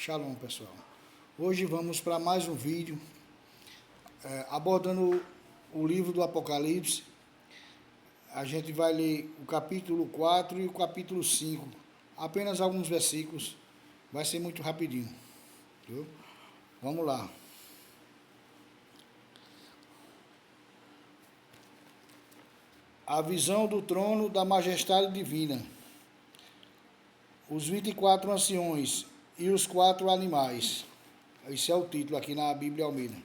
Shalom, pessoal. Hoje vamos para mais um vídeo abordando o livro do Apocalipse. A gente vai ler o capítulo 4 e o capítulo 5, apenas alguns versículos, vai ser muito rapidinho, viu? Vamos lá. A visão do trono da majestade divina, os 24 anciões e os 4 animais. Esse é o título aqui na Bíblia Almeida.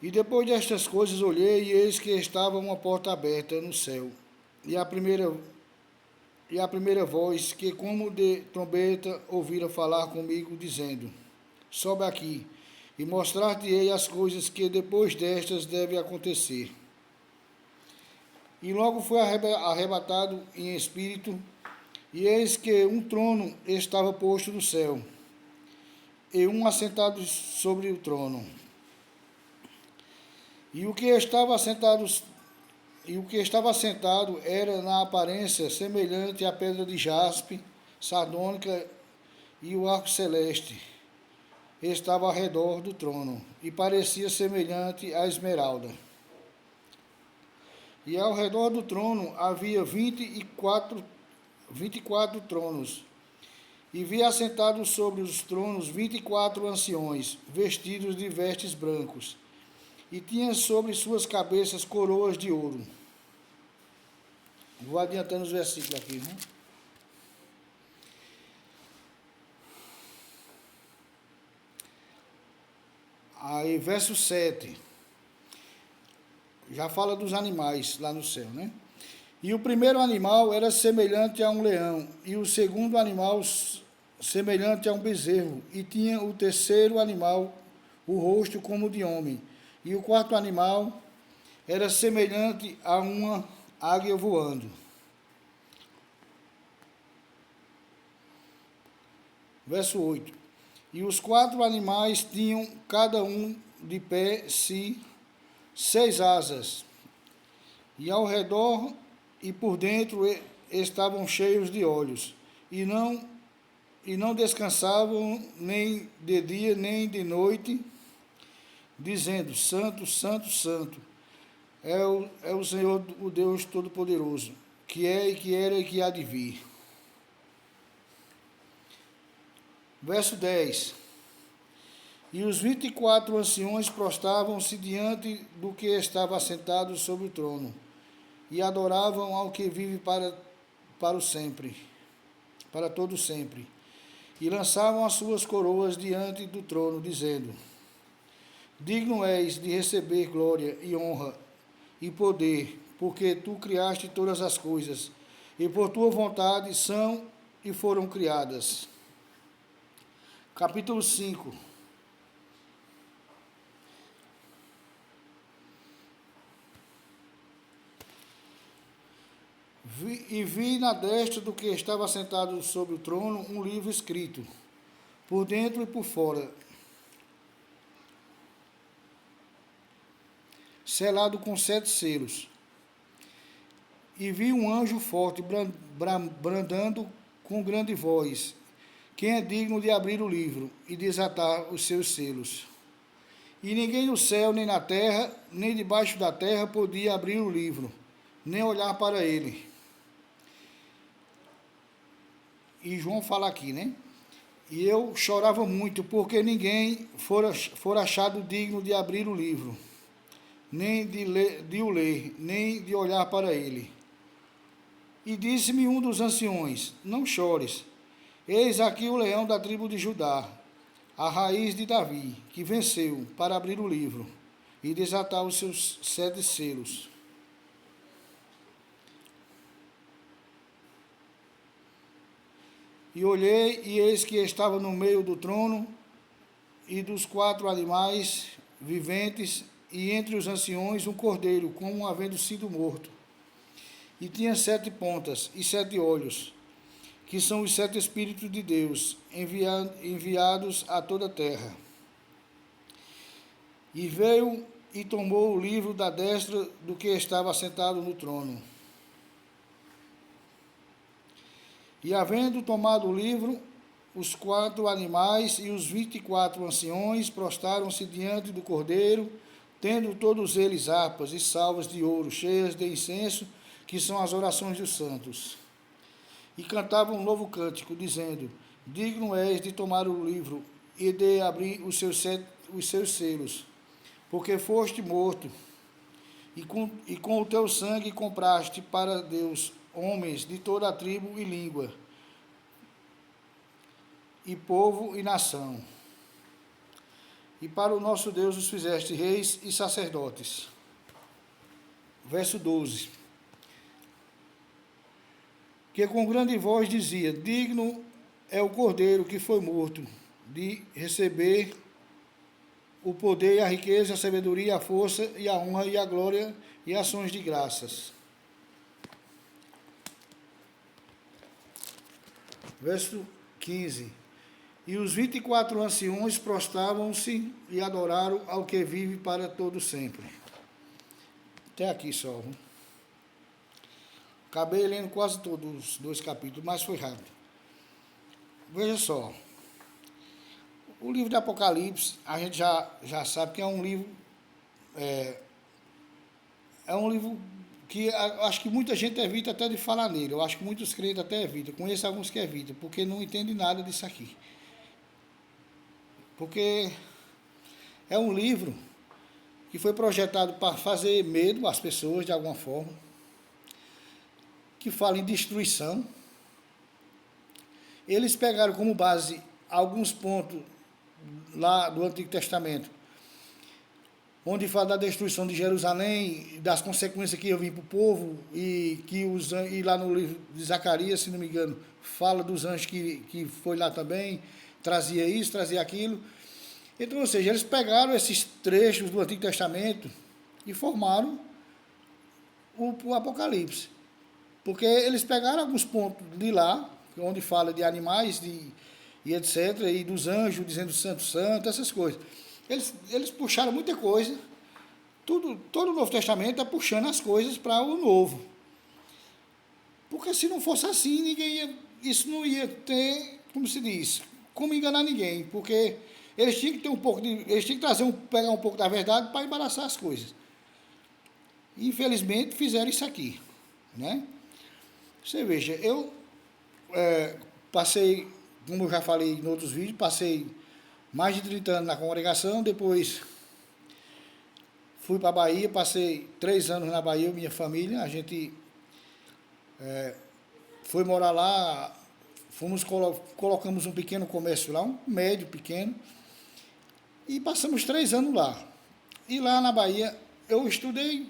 E depois destas coisas olhei, e eis que estava uma porta aberta no céu. E a primeira voz, que como de trombeta, ouvira falar comigo, dizendo: sobe aqui, e mostrar-te-ei as coisas que depois destas devem acontecer. E logo fui arrebatado em espírito, e eis que um trono estava posto no céu, e um assentado sobre o trono. E o que estava assentado era na aparência semelhante à pedra de jaspe, sardônica, e o arco celeste estava ao redor do trono, e parecia semelhante à esmeralda. E ao redor do trono havia 24 tronos, e vi assentados sobre os tronos 24 anciões, vestidos de vestes brancos, e tinha sobre suas cabeças coroas de ouro. Vou adiantando os versículos aqui, né? Aí, verso 7, já fala dos animais lá no céu, né? E o primeiro animal era semelhante a um leão, e o segundo animal semelhante a um bezerro, e tinha o terceiro animal o rosto como de homem, e o quarto animal era semelhante a uma águia voando. Verso 8. E os 4 animais tinham cada um de pé si 6 asas, e ao redor e por dentro estavam cheios de olhos, e não descansavam nem de dia nem de noite, dizendo: Santo, Santo, Santo, é o Senhor, o Deus Todo-Poderoso, que é e que era e que há de vir. Verso 10. E os 24 anciões prostravam-se diante do que estava assentado sobre o trono, e adoravam ao que vive para o sempre, para todo sempre, e lançavam as suas coroas diante do trono, dizendo: digno és de receber glória e honra e poder, porque tu criaste todas as coisas, e por tua vontade são e foram criadas. Capítulo 5. E vi na destra do que estava sentado sobre o trono um livro escrito, por dentro e por fora, selado com 7 selos. E vi um anjo forte bradando com grande voz: quem é digno de abrir o livro e desatar os seus selos? E ninguém no céu, nem na terra, nem debaixo da terra podia abrir o livro, nem olhar para ele. E João fala aqui, né? E eu chorava muito, porque ninguém fora achado digno de abrir o livro, nem de o ler, nem de olhar para ele. E disse-me um dos anciões: não chores, eis aqui o leão da tribo de Judá, a raiz de Davi, que venceu para abrir o livro e desatar os seus 7 selos. E olhei, e eis que estava no meio do trono e dos 4 animais viventes, e entre os anciões um cordeiro, como havendo sido morto. E tinha 7 pontas e 7 olhos, que são os 7 Espíritos de Deus, enviados a toda a terra. E veio e tomou o livro da destra do que estava sentado no trono. E havendo tomado o livro, os 4 animais e os 24 anciões prostaram-se diante do Cordeiro, tendo todos eles harpas e salvas de ouro, cheias de incenso, que são as orações dos santos. E cantavam um novo cântico, dizendo: Digno és de tomar o livro e de abrir os seus selos, porque foste morto, e com o teu sangue compraste para Deus homens de toda a tribo e língua, e povo e nação. E para o nosso Deus os fizeste reis e sacerdotes. Verso 12. Que com grande voz dizia: Digno é o Cordeiro que foi morto, de receber o poder e a riqueza, a sabedoria, a força e a honra e a glória e ações de graças. Verso 15. E os 24 anciões prostravam-se e adoraram ao que vive para todo sempre. Até aqui só. Acabei lendo quase todos os 2 capítulos, mas foi rápido. Veja só. O livro de Apocalipse, a gente já sabe que é um livro... É um livro que acho que muita gente evita até de falar nele. Eu acho que muitos crentes até evitam. Conheço alguns que evitam, porque não entendem nada disso aqui. Porque é um livro que foi projetado para fazer medo às pessoas, de alguma forma, que fala em destruição. Eles pegaram como base alguns pontos lá do Antigo Testamento, onde fala da destruição de Jerusalém, das consequências que ia vir para o povo, e lá no livro de Zacarias, se não me engano, fala dos anjos que foi lá também, trazia isso, trazia aquilo. Então, ou seja, eles pegaram esses trechos do Antigo Testamento e formaram o Apocalipse. Porque eles pegaram alguns pontos de lá, onde fala de animais e etc., e dos anjos dizendo santo, santo, essas coisas. Eles puxaram muita coisa. Todo o Novo Testamento está puxando as coisas para o Novo. Porque se não fosse assim, isso não ia ter, como se diz, como enganar ninguém. Porque eles tinham que ter eles tinham que pegar um pouco da verdade para embaraçar as coisas. Infelizmente fizeram isso aqui, né? Você veja, eu passei, como eu já falei em outros vídeos, passei mais de 30 anos na congregação, depois fui para a Bahia, passei 3 anos na Bahia, minha família, a gente foi morar lá, colocamos um pequeno comércio lá, um médio, pequeno, e passamos 3 anos lá. E lá na Bahia eu estudei,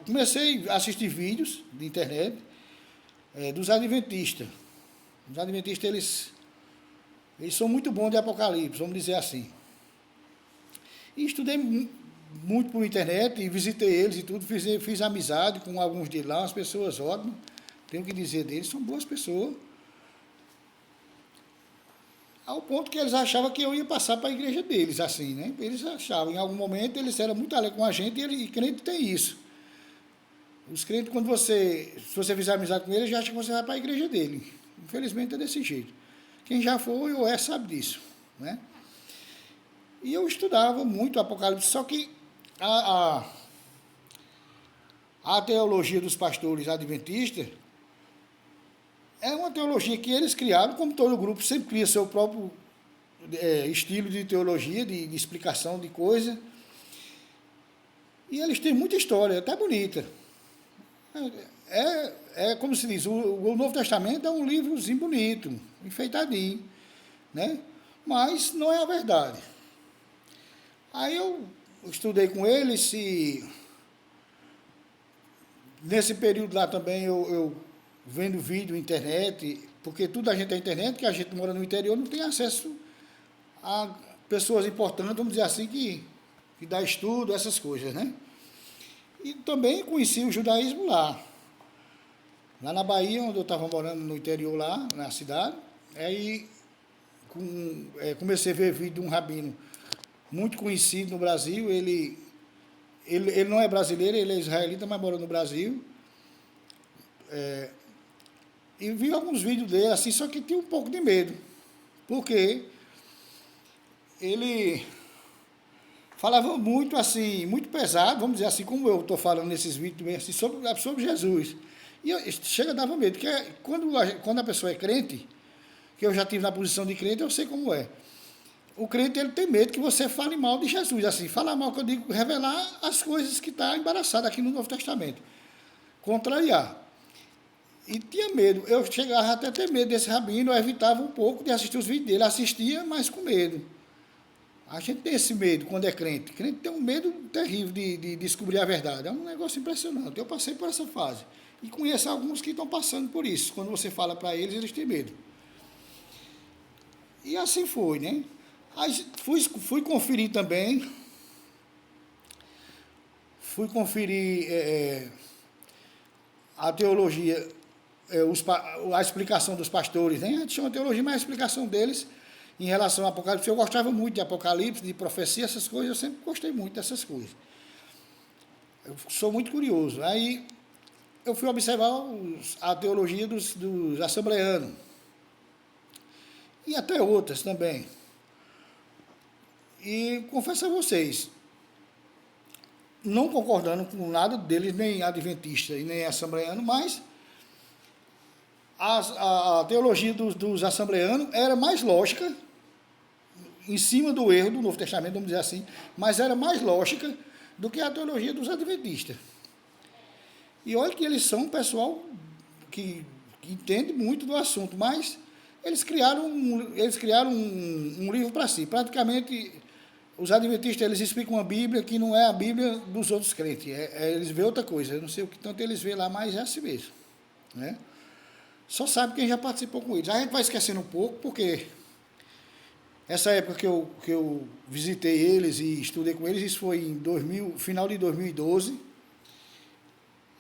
comecei a assistir vídeos de internet dos adventistas. Os adventistas, eles são muito bons de Apocalipse, vamos dizer assim. E estudei muito por internet, e visitei eles e tudo, fiz amizade com alguns de lá, umas pessoas ótimas, tenho que dizer deles, são boas pessoas. Ao ponto que eles achavam que eu ia passar para a igreja deles, assim, né? Eles achavam, em algum momento, eles eram muito alegres com a gente, e crente tem isso. Os crentes, se você fizer amizade com eles, já acham que você vai para a igreja dele. Infelizmente é desse jeito. Quem já foi ou sabe disso, né? E eu estudava muito o Apocalipse, só que a teologia dos pastores adventistas é uma teologia que eles criaram, como todo grupo sempre cria seu próprio estilo de teologia, de explicação de coisa. E eles têm muita história, até bonita. Como se diz, o Novo Testamento é um livrozinho bonito, enfeitadinho, né? Mas não é a verdade. Aí eu estudei com eles, e nesse período lá também eu vendo vídeo na internet, porque tudo a gente é internet, que a gente mora no interior, não tem acesso a pessoas importantes, vamos dizer assim, que dá estudo, essas coisas, né? E também conheci o judaísmo lá na Bahia, onde eu estava morando no interior lá, na cidade. Aí comecei a ver vídeo de um rabino muito conhecido no Brasil. Ele não é brasileiro, ele é israelita, mas mora no Brasil. E vi alguns vídeos dele assim, só que tinha um pouco de medo. Porque ele falava muito assim, muito pesado, vamos dizer assim, como eu estou falando nesses vídeos também, assim, sobre Jesus. E chega a dar medo, porque quando a pessoa é crente, que eu já tive na posição de crente, eu sei como é. O crente, ele tem medo que você fale mal de Jesus, assim, falar mal, que eu digo, revelar as coisas que está embaraçado aqui no Novo Testamento, contrariar. E tinha medo, eu chegava até a ter medo desse rabino, eu evitava um pouco de assistir os vídeos dele, assistia, mas com medo. A gente tem esse medo quando é crente. Crente tem um medo terrível de descobrir a verdade. É um negócio impressionante. Eu passei por essa fase. E conheço alguns que estão passando por isso. Quando você fala para eles, eles têm medo. E assim foi, né? Aí fui conferir também. Fui conferir a teologia, a explicação dos pastores, né? A gente chama de teologia, mas a explicação deles em relação ao Apocalipse. Eu gostava muito de Apocalipse, de profecia, essas coisas, eu sempre gostei muito dessas coisas. Eu sou muito curioso. Aí eu fui observar a teologia dos assembleanos, e até outras também. E confesso a vocês, não concordando com nada deles, nem adventista e nem assembleano, mas a teologia dos assembleanos era mais lógica, em cima do erro do Novo Testamento, vamos dizer assim, mas era mais lógica do que a teologia dos adventistas. E olha que eles são um pessoal que entende muito do assunto, mas eles criaram um livro para si. Praticamente, os adventistas, eles explicam uma Bíblia que não é a Bíblia dos outros crentes, eles veem outra coisa, eu não sei o que tanto eles veem lá, mas é assim mesmo, né? Só sabe quem já participou com eles. A gente vai esquecendo um pouco, porque essa época que eu visitei eles e estudei com eles, isso foi em final de 2012.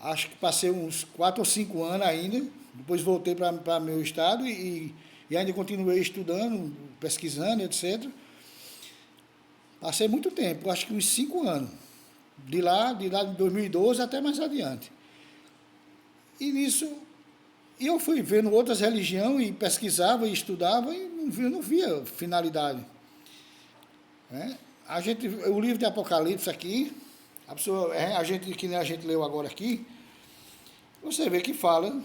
Acho que passei uns 4 ou 5 anos ainda. Depois voltei para meu estado e ainda continuei estudando, pesquisando, etc. Passei muito tempo, acho que uns 5 anos. De lá de 2012 até mais adiante. E nisso, eu fui vendo outras religiões e pesquisava e estudava e não via finalidade. Né? O livro de Apocalipse aqui, que nem a gente leu agora aqui, você vê que fala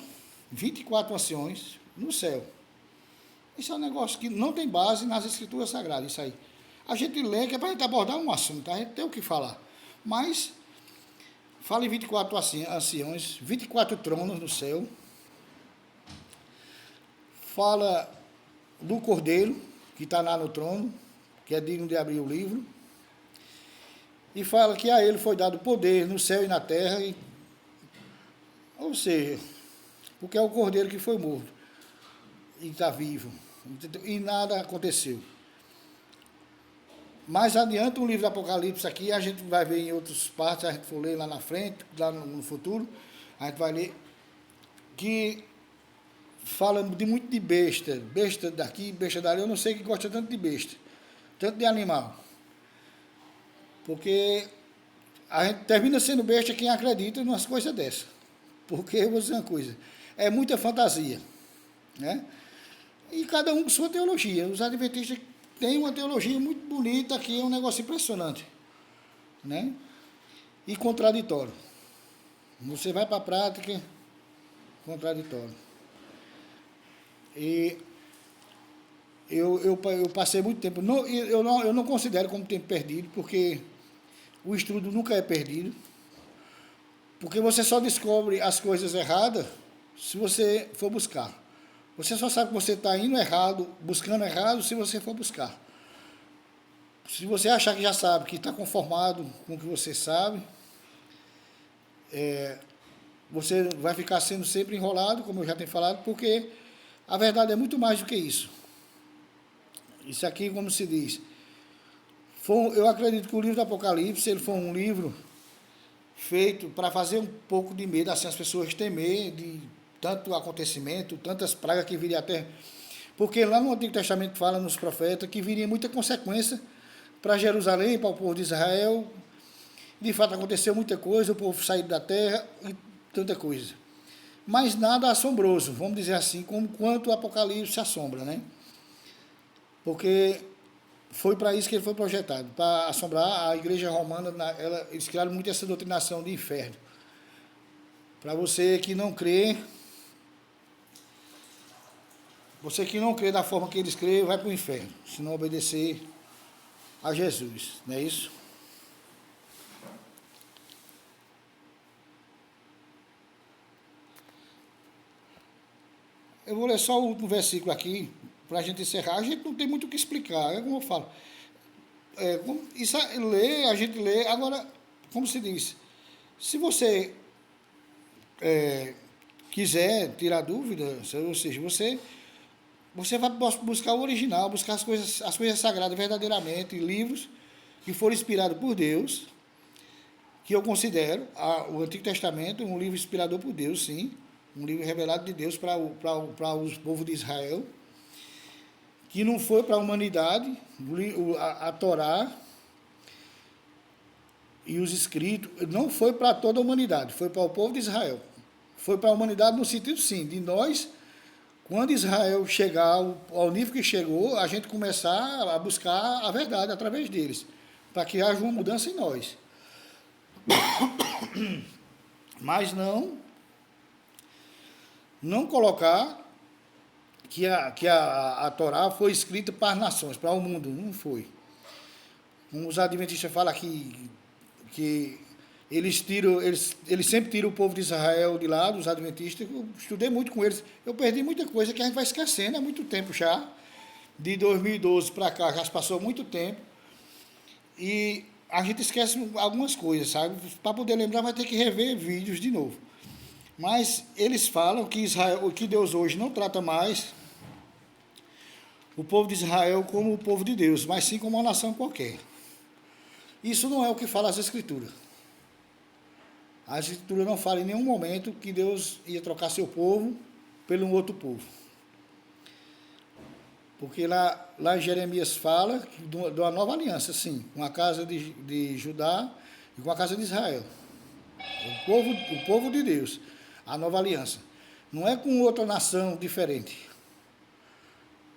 24 anciões no céu. Isso é um negócio que não tem base nas escrituras sagradas, isso aí. A gente lê que é para a gente abordar um assunto, a gente tem o que falar. Mas fala em 24 anciões, 24 tronos no céu. Fala do Cordeiro, que está lá no trono, que é digno de abrir o livro. E fala que a ele foi dado poder no céu e na terra. Ou seja, porque é o Cordeiro que foi morto e está vivo. E nada aconteceu. Mais adiante, o livro do Apocalipse aqui, a gente vai ver em outras partes, a gente for ler lá na frente, lá no futuro, a gente vai ler que fala muito de besta daqui, besta dali. Eu não sei que gosta tanto de besta, tanto de animal. Porque a gente termina sendo besta quem acredita nas coisas dessas. Porque, eu vou dizer uma coisa, é muita fantasia, né? E cada um com sua teologia. Os adventistas têm uma teologia muito bonita aqui, é um negócio impressionante, né? E contraditório. Você vai para a prática, contraditório. E eu passei muito tempo, eu não considero como tempo perdido, porque o estudo nunca é perdido, porque você só descobre as coisas erradas se você for buscar. Você só sabe que você está indo errado, buscando errado, se você for buscar. Se você achar que já sabe, que está conformado com o que você sabe, você vai ficar sendo sempre enrolado, como eu já tenho falado, porque a verdade é muito mais do que isso. Isso aqui, como se diz, eu acredito que o livro do Apocalipse, ele foi um livro feito para fazer um pouco de medo, assim, as pessoas temer de tanto acontecimento, tantas pragas que viriam à terra. Porque lá no Antigo Testamento fala nos profetas que viria muita consequência para Jerusalém, para o povo de Israel. De fato, aconteceu muita coisa, o povo saiu da terra e tanta coisa. mas nada assombroso, vamos dizer assim, como quanto o Apocalipse assombra, né? Porque foi para isso que ele foi projetado, para assombrar a igreja romana. Eles criaram muito essa doutrinação de inferno. Para você que não crê da forma que eles creem, vai para o inferno, se não obedecer a Jesus, não é isso? Eu vou ler só o último versículo aqui, para a gente encerrar. A gente não tem muito o que explicar, é como eu falo. A gente lê, agora, como se diz, se você quiser tirar dúvida, ou seja, você vai buscar o original, buscar as coisas sagradas verdadeiramente, livros que foram inspirados por Deus, que eu considero o Antigo Testamento um livro inspirador por Deus, sim, um livro revelado de Deus para os povos de Israel, que não foi para a humanidade. A Torá e os escritos não foi para toda a humanidade, foi para o povo de Israel. Foi para a humanidade no sentido, sim, de nós, quando Israel chegar ao nível que chegou, a gente começar a buscar a verdade através deles, para que haja uma mudança em nós. Mas não colocar que a Torá foi escrita para as nações, para o mundo. Não foi. Os adventistas falam que eles sempre tiram o povo de Israel de lá, dos adventistas. Eu estudei muito com eles. Eu perdi muita coisa que a gente vai esquecendo há muito tempo já. De 2012 para cá, já se passou muito tempo. E a gente esquece algumas coisas, sabe? Para poder lembrar, vai ter que rever vídeos de novo. Mas eles falam que Deus hoje não trata mais o povo de Israel como o povo de Deus, mas sim como uma nação qualquer. Isso não é o que fala as Escrituras. A Escritura não fala em nenhum momento que Deus ia trocar seu povo pelo um outro povo. Porque lá em Jeremias fala de uma nova aliança, sim, com a casa de Judá e com a casa de Israel. O povo de Deus, a nova aliança. Não é com outra nação diferente.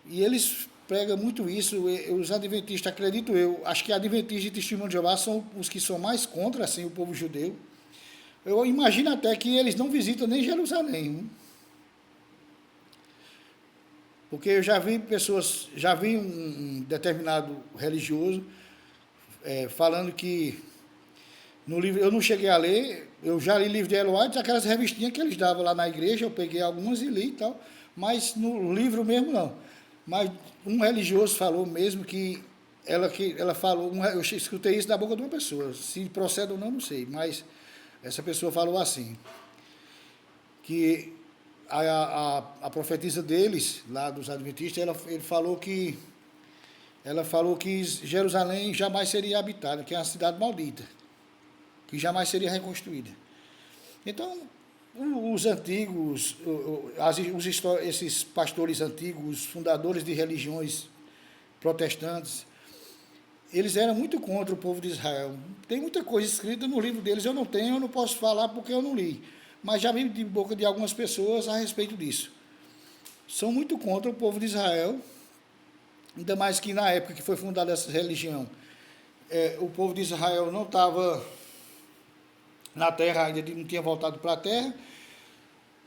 E eles pregam muito isso. Os adventistas, acredito eu, acho que adventistas e testemunhos de Jeová são os que são mais contra, assim, o povo judeu. Eu imagino até que eles não visitam nem Jerusalém. Porque eu já vi um determinado religioso falando que no livro, eu não cheguei a ler, eu já li livro de Ellen White, aquelas revistinhas que eles davam lá na igreja, eu peguei algumas e li e tal, mas no livro mesmo não. Mas um religioso falou mesmo que ela falou, eu escutei isso da boca de uma pessoa, se procede ou não sei, mas essa pessoa falou assim, que a profetisa deles, lá dos adventistas, ela falou que Jerusalém jamais seria habitada, que é uma cidade maldita, que jamais seria reconstruída. Então, os antigos, esses pastores antigos, fundadores de religiões protestantes, eles eram muito contra o povo de Israel. Tem muita coisa escrita no livro deles, eu não posso falar porque eu não li, mas já vi de boca de algumas pessoas a respeito disso. São muito contra o povo de Israel, ainda mais que na época que foi fundada essa religião, o povo de Israel não estava na terra, ainda não tinha voltado para a terra.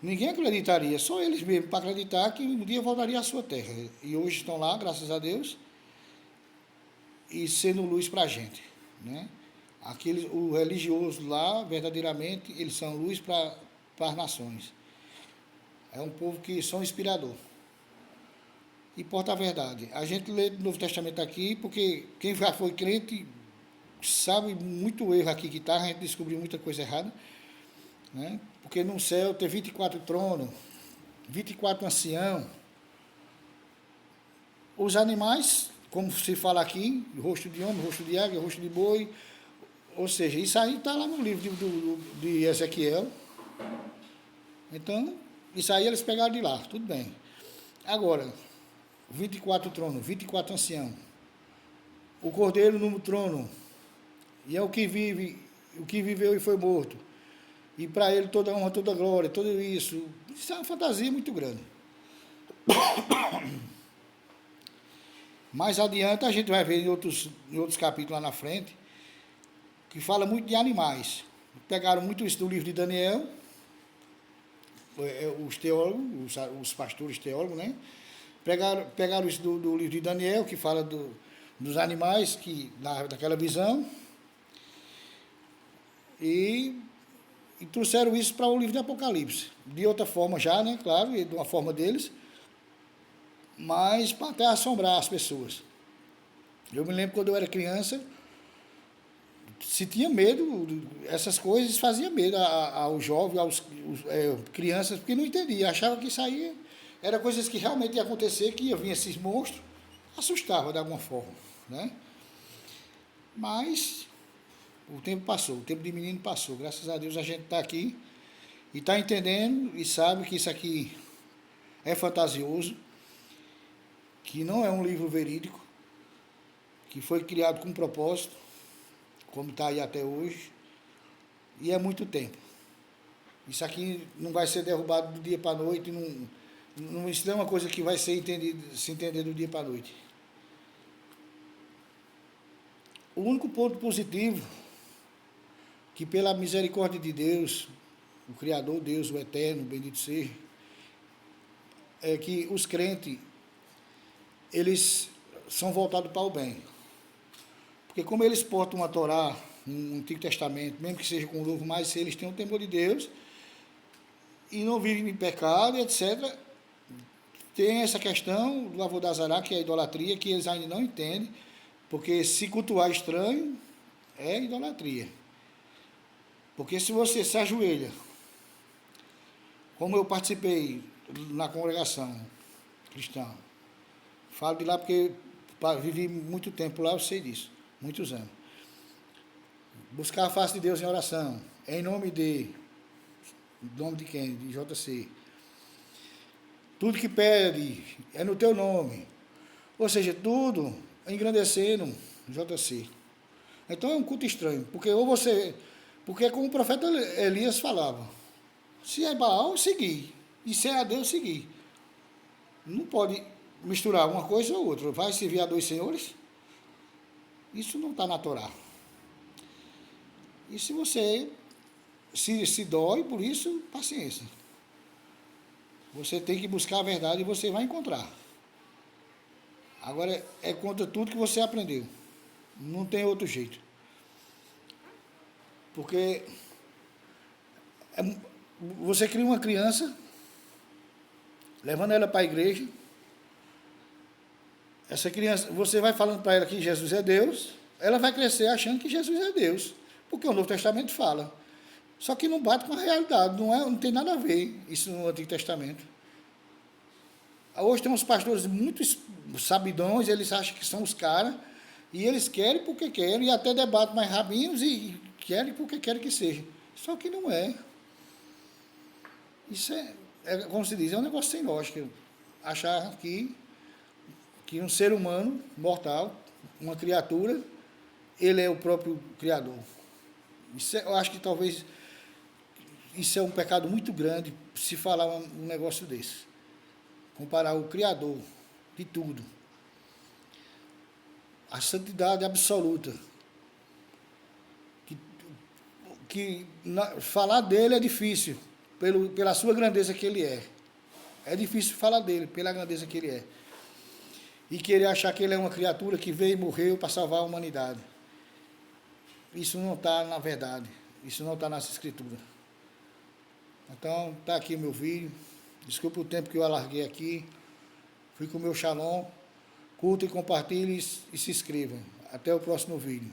Ninguém acreditaria, só eles mesmos, para acreditar que um dia voltaria à sua terra. E hoje estão lá, graças a Deus, e sendo luz para a gente, né? O religioso lá, verdadeiramente, eles são luz para as nações. É um povo que são inspirador. E porta a verdade. A gente lê o Novo Testamento aqui, porque quem já foi crente sabe muito erro aqui que está, a gente descobriu muita coisa errada, né? Porque no céu tem 24 tronos, 24 anciãos. Os animais, como se fala aqui, rosto de homem, rosto de águia, rosto de boi, ou seja, isso aí está lá no livro de Ezequiel. Então, isso aí eles pegaram de lá, tudo bem. Agora, 24 tronos, 24 anciãos, o cordeiro no trono, e é o que vive, o que viveu e foi morto. e para ele toda honra, toda glória, tudo isso. Isso é uma fantasia muito grande. Mais adiante a gente vai ver em outros capítulos lá na frente, que fala muito de animais. Pegaram muito isso do livro de Daniel, os teólogos, os pastores teólogos, né? Pegaram isso do livro de Daniel, que fala dos animais, daquela visão, e trouxeram isso para o livro de Apocalipse. De outra forma já, né? Claro, de uma forma deles, mas para até assombrar as pessoas. Eu me lembro quando eu era criança, se tinha medo, essas coisas faziam medo aos jovens, crianças, porque não entendia, achava que isso aí era coisas que realmente ia acontecer, que ia vir esses monstros, assustava de alguma forma, né? Mas o tempo passou, o tempo de menino passou, graças a Deus a gente está aqui e está entendendo e sabe que isso aqui é fantasioso, que não é um livro verídico, que foi criado com um propósito, como está aí até hoje, e é muito tempo. Isso aqui não vai ser derrubado do dia para a noite, isso não é uma coisa que vai se entender do dia para a noite. O único ponto positivo, que pela misericórdia de Deus, o Criador, Deus, o Eterno, bendito seja, é que os crentes, eles são voltados para o bem. Porque como eles portam a Torá, um Antigo Testamento, mesmo que seja com o Novo, mas se eles têm o temor de Deus e não vivem em pecado, etc., tem essa questão do Avodazará, que é a idolatria, que eles ainda não entendem, porque se cultuar estranho é idolatria. Porque se você se ajoelha, como eu participei na congregação cristã, falo de lá porque vivi muito tempo lá, eu sei disso, muitos anos. Buscar a face de Deus em oração, em nome de quem? De JC. Tudo que pede é no teu nome. Ou seja, tudo engrandecendo JC. Então é um culto estranho, porque como o profeta Elias falava, se é Baal, seguir, e se é a Deus, seguir. Não pode misturar uma coisa ou outra. Vai servir a dois senhores? Isso não está na Torá. E se você se dói por isso, paciência. Você tem que buscar a verdade e você vai encontrar. Agora, é contra tudo que você aprendeu. Não tem outro jeito. Porque você cria uma criança, levando ela para a igreja, essa criança, você vai falando para ela que Jesus é Deus, ela vai crescer achando que Jesus é Deus, porque o Novo Testamento fala. Só que não bate com a realidade, não tem nada a ver isso no Antigo Testamento. Hoje tem uns pastores muito sabidões, eles acham que são os caras, e eles querem porque querem, e até debatem mais rabinos e querem porque querem que seja. Só que não é. Isso como se diz, é um negócio sem lógica. Achar que um ser humano mortal, uma criatura, ele é o próprio Criador. Eu acho que talvez isso é um pecado muito grande se falar um negócio desse. Comparar o Criador de tudo. A santidade absoluta. Falar dele é difícil, pela sua grandeza que ele é. É difícil falar dele, pela grandeza que ele é. E querer achar que ele é uma criatura que veio e morreu para salvar a humanidade. Isso não está na verdade. Isso não está nessa escritura. Então, está aqui o meu vídeo. Desculpe o tempo que eu alarguei aqui. Fui com o meu shalom. Curta e compartilhe e se inscreva. Até o próximo vídeo.